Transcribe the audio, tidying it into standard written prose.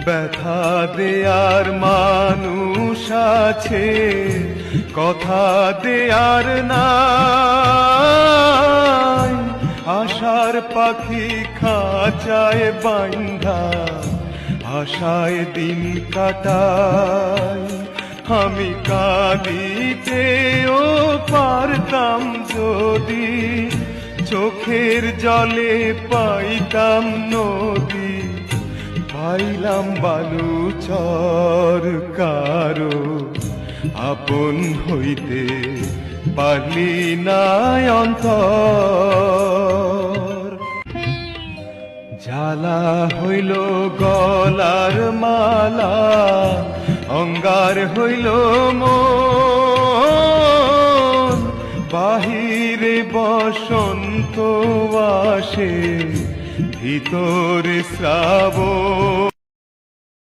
ব্যথা দেয়ার মানুষ আছে, কথা দেয়ার নাই। আশার পাখি খাঁচায় বাইন্ধা আশায় দিন কাটাই। আমি কাঁদিতেও পারতাম যদি, চোখের জলে পাইতাম নদী। পাইলাম বালুচর কারো আপন হইতে পারলি না অন্তর। জ্বালা হইল গলার মালা, অঙ্গার হইল মন। বাহিরে বসন্ত আসে, ভিতরে শ্রাবণ।